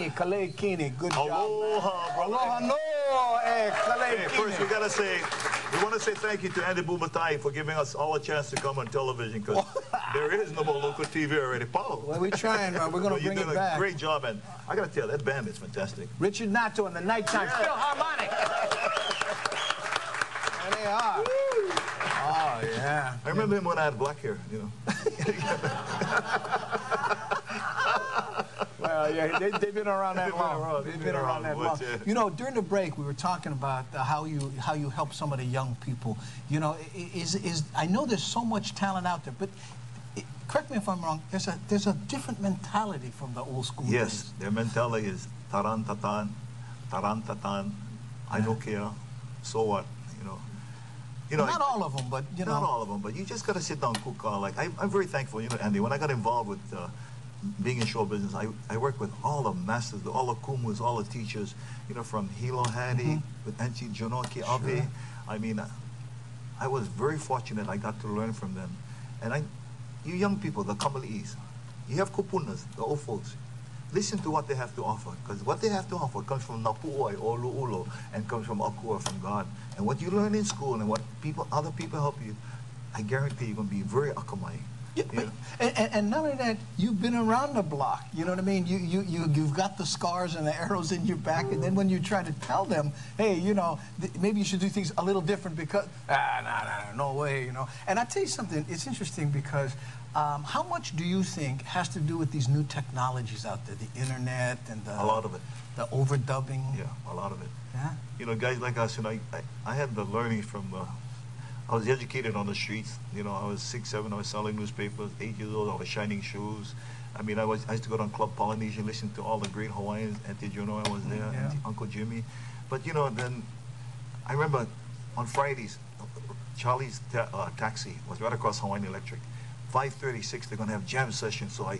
Kini, Kalei Kini. Good job, Aloha, brother. Aloha, no. Kalei Hey, Kini. first we want to say thank you to Andy Bumatai for giving us all a chance to come on television, because there is no more local TV already. Paul. Well, we're trying, man. We're going to bring it back. You did a great job, and I got to tell you, that band is fantastic. Richard Nato and the Nighttime Philharmonic. There they are. Oh, yeah. I remember him when I had black hair, you know. Well, yeah, they've been around that long. They've been around that long. Yeah. You know, during the break, we were talking about how you help some of the young people. You know, I know there's so much talent out there, but correct me if I'm wrong. There's a different mentality from the old school. Yes, days. their mentality is tarantatan, tarantatan. I don't care. So what? You know, not all of them, but you know. Not all of them, but you just got to sit down and cook. Like I'm very thankful, you know, Andy. When I got involved with being in show business, I worked with all the masters, all the kumus, all the teachers, you know, from Hilo Hadi, with Enchi Jonoki Abe. I mean, I was very fortunate I got to learn from them. And you young people, the Kamali'is, you have kupunas, the old folks. Listen to what they have to offer, because what they have to offer comes from Napu'oi or Lu'ulo, and comes from Akua, from God. And what you learn in school and what other people help you, I guarantee you're going to be very akamai. Yeah, and not only that, you've been around the block. You know what I mean? You've got the scars and the arrows in your back, and then when you try to tell them, hey, you know, maybe you should do things a little different because, no way, you know. And I tell you something, it's interesting because how much do you think has to do with these new technologies out there, the internet and a lot of it, the overdubbing? Yeah, a lot of it. Yeah. You know, guys like us, you know, I had the learning from. I was educated on the streets. You know, I was 6, 7. I was selling newspapers. 8 years old. I was shining shoes. I mean, I used to go down Club Polynesian, listen to all the great Hawaiians. Auntie Juno, I was there. Yeah. Uncle Jimmy. But you know, then I remember on Fridays, Charlie's taxi was right across Hawaiian Electric. 5:36, they're gonna have jam session. So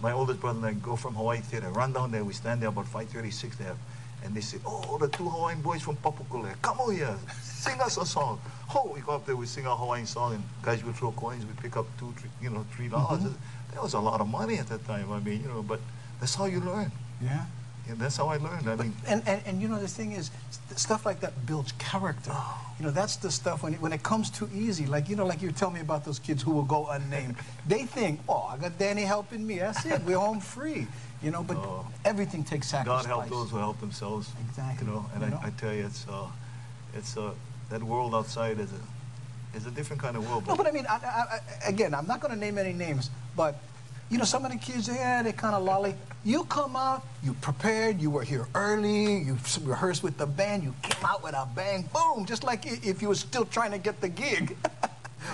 my oldest brother and I go from Hawaii Theater, run down there. We stand there about 5:36. And they said, oh, the 2 Hawaiian boys from Papukule, come over here, sing us a song. Oh, we go up there, we sing our Hawaiian song, and guys would throw coins. We pick up $3. That was a lot of money at that time. I mean, you know, but that's how you learn. Yeah. And that's how I learned. I mean, and you know, the thing is, stuff like that builds character. You know, that's the stuff when it comes too easy. Like, you know, like you tell me about those kids who will go unnamed. They think, oh, I got Danny helping me. That's it. We're home free. You know, but everything takes sacrifice. God help those who help themselves. Exactly. You know, and I tell you, it's that world outside is a different kind of world. No, but I mean, again, I'm not going to name any names, but you know, some of the kids, yeah, they kind of lolly. You come out, you prepared, you were here early, you rehearsed with the band, you came out with a bang, boom, just like if you were still trying to get the gig.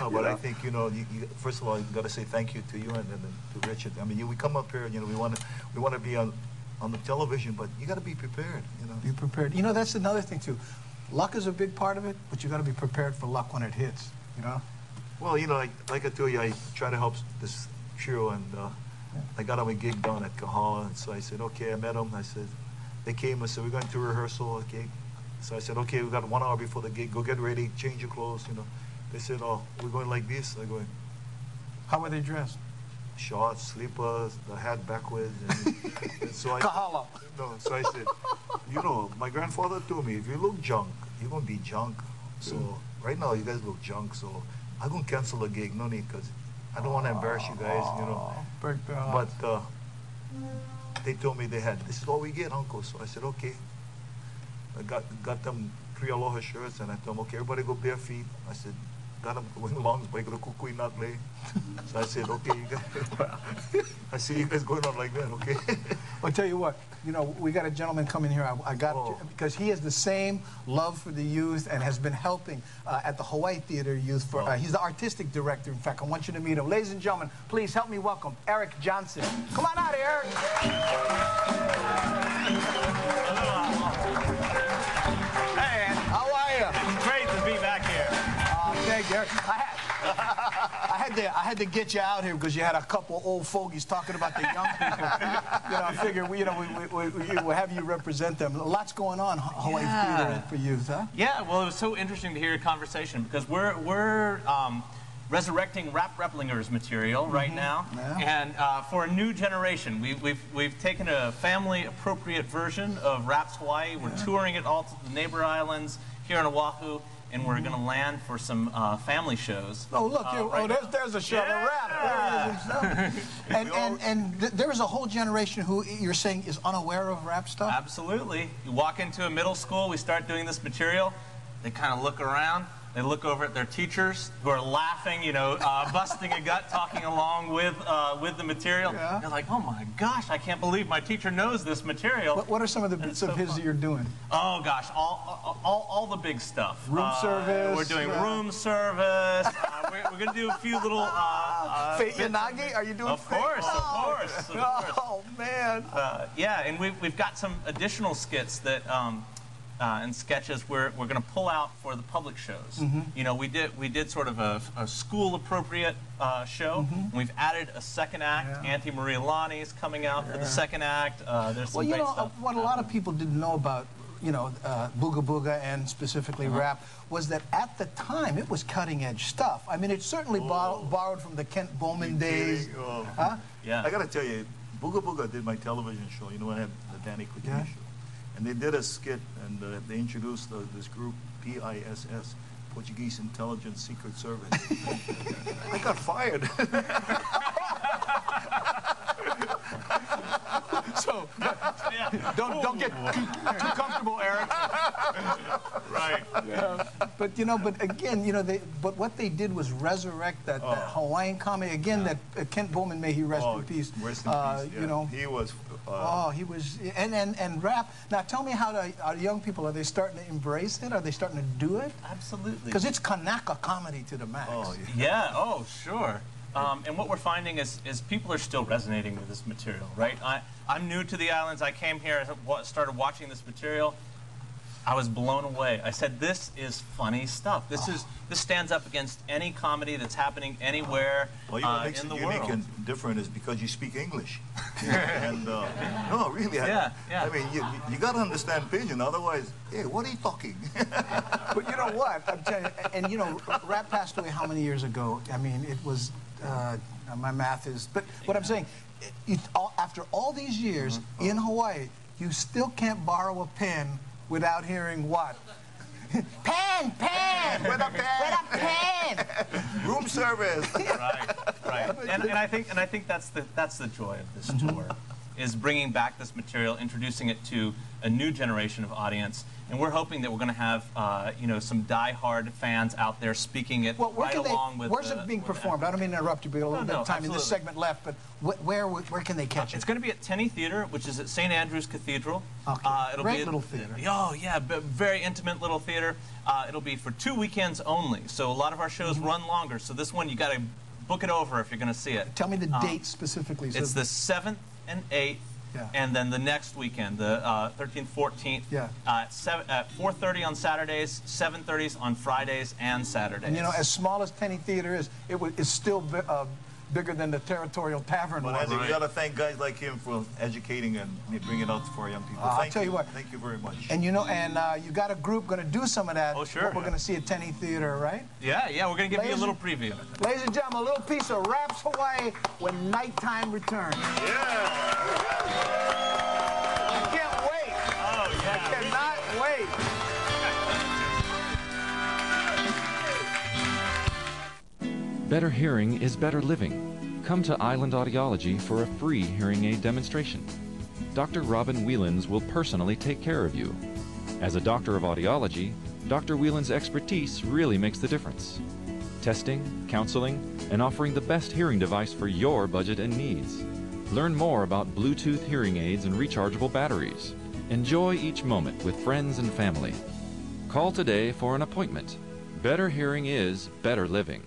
No, but I think, you know, first of all, you got to say thank you to you and to Richard. I mean, we come up here, you know, we want to be on the television, but you got to be prepared, you know. Be prepared. You know, that's another thing too. Luck is a big part of it, but you got to be prepared for luck when it hits. You know. Well, you know, like I tell you, I try to help this trio, and I got them a gig down at Kahala, and so I said, okay, I met them. I said, they came. I said, we're going to rehearsal, okay. So I said, okay, we got 1 hour before the gig. Go get ready, change your clothes, you know. They said, oh, we're going like this. I go, how were they dressed? Shorts, slippers, the hat backwards. And so Kahala. No, so I said, you know, my grandfather told me, if you look junk, you're going to be junk. So right now, you guys look junk. So I'm going to cancel the gig. No need, because I don't want to embarrass you guys, you know. But they told me this is all we get, Uncle. So I said, okay. I got them 3 Aloha shirts, and I told them, okay, everybody go bare feet. I said, got them going along, but I go to kukui not lay. So I said, okay, you guys, I see you guys going on like that, okay? I'll tell you what, you know, we got a gentleman coming here. I got because he has the same love for the youth and has been helping at the Hawaii Theater Youth. He's the artistic director. In fact, I want you to meet him. Ladies and gentlemen, please help me welcome Eric Johnson. Come on out, Eric. Hey, how are you? Great to be back here. Thank you, Eric. I had to get you out here because you had a couple old fogies talking about the young people. You know, I figured we'll have you represent them. Lots going on, Hawaii Theater for youth, huh? Yeah, well, it was so interesting to hear your conversation because we're resurrecting Rap Replinger's material right now, and for a new generation, we've taken a family-appropriate version of Raps Hawaii. We're touring it all to the neighbor islands here in Oahu, and we're going to land for some family shows. Oh, look, there's a show of rap. And there is a whole generation who you're saying is unaware of rap stuff? Absolutely. You walk into a middle school, we start doing this material, they kind of look around, they look over at their teachers who are laughing, you know, busting a gut, talking along with the material. Yeah. They're like, oh my gosh, I can't believe my teacher knows this material. What are some of the bits of his that you're doing? Oh gosh, all the big stuff. Room service. We're doing room service. We're going to do a few little... Fate Yanagi? Are you doing Of course. Oh, man. Yeah, and we've got some additional skits that... and sketches we're going to pull out for the public shows. You know, we did sort of a school-appropriate show. And we've added a second act. Auntie Maria Lonnie's coming out for the second act. There's some great stuff. What a lot of people didn't know about, you know, Booga Booga and specifically rap was that at the time it was cutting-edge stuff. I mean, it certainly borrowed from the Kent Bowman days. Yeah. I got to tell you, Booga Booga did my television show. You know, I had the Danny Coutinho show. And they did a skit, and they introduced this group, PISS, Portuguese Intelligence Secret Service. I got fired. So, don't get too comfortable, Eric. Right. But you know, again, you know, but what they did was resurrect that Hawaiian comedy again. That Kent Bowman, may he rest in peace. Rest in peace. You know, he was. He was, and rap. Now, tell me how our young people, are they starting to embrace it? Are they starting to do it? Absolutely. Because it's Kanaka comedy to the max. Oh, sure. And what we're finding is people are still resonating with this material, right? I'm new to the islands. I came here, started watching this material. I was blown away. I said, this is funny stuff. This stands up against any comedy that's happening anywhere well, you know, what makes in the it unique world. and different is because you speak English. And no, really. I mean, you got to understand Pidgin, otherwise, hey, what are you talking? But you know what? I'm telling you, and you know, rap passed away how many years ago? I mean, it was. My math is. But what I'm saying, after all these years in Hawaii, you still can't borrow a pen without hearing what? Pen! With a pen! Room service! Right. And I think that's the joy of this tour, is bringing back this material, introducing it to a new generation of audience, and we're hoping that we're going to have you know, some die-hard fans out there speaking it along with. Where's it being performed? I don't mean to interrupt you, but a little bit of time in this segment left. But where can they catch it? It's going to be at Tenney Theater, which is at St. Andrew's Cathedral. Okay. Great little theater. Oh yeah, very intimate little theater. It'll be for 2 weekends only, so a lot of our shows run longer. So this one you got to book it over if you're going to see it. Tell me the date specifically. It's the 7th and 8th. And then the next weekend, the 13th, 14th, at 4:30 on Saturdays, 7:30 on Fridays and Saturdays. And you know, as small as Tenney Theater is, it's still bigger than the Territorial Tavern was. We got to thank guys like him for educating and bringing it out for our young people. I'll tell you what. Thank you very much. And you know, you got a group going to do some of that. Oh, sure. What we're going to see at Tenney Theater, right? Yeah, we're going to give you a little preview. Ladies and gentlemen, a little piece of Raps Hawaii when nighttime returns. I can't wait. Oh, yeah. I cannot wait. Better hearing is better living. Come to Island Audiology for a free hearing aid demonstration. Dr. Robin Whelans will personally take care of you. As a doctor of audiology, Dr. Whelan's expertise really makes the difference. Testing, counseling, and offering the best hearing device for your budget and needs. Learn more about Bluetooth hearing aids and rechargeable batteries. Enjoy each moment with friends and family. Call today for an appointment. Better hearing is better living.